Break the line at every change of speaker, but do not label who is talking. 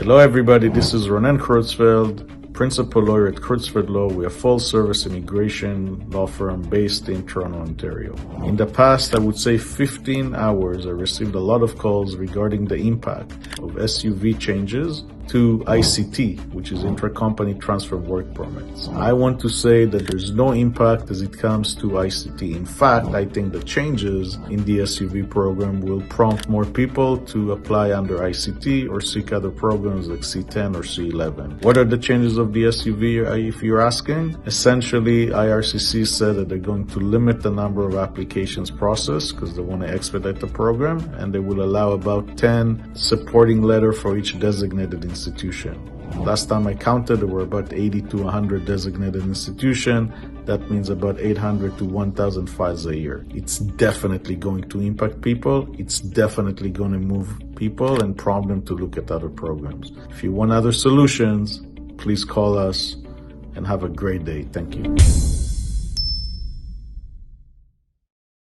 Hello everybody, this is Ronen Kreutzfeld, Principal Lawyer at Kreutzfeld Law. We are a full-service immigration law firm based in Toronto, Ontario. In the past, I would say 15 hours, I received a lot of calls regarding the impact of SUV changes to ICT, which is intra-company transfer work permits. I want to say that there's no impact as it comes to ICT. In fact, I think the changes in the SUV program will prompt more people to apply under ICT or seek other programs like C10 or C11. What are the changes of the SUV, if you're asking? Essentially, IRCC said that they're going to limit the number of applications processed because they want to expedite the program, and they will allow about 10 supporting letters for each designated institution. Last time I counted, there were about 80 to 100 designated institutions. That means about 800 to 1,000 files a year. It's definitely going to impact people. It's definitely going to move people and prompt them to look at other programs. If you want other solutions, please call us and have a great day. Thank you.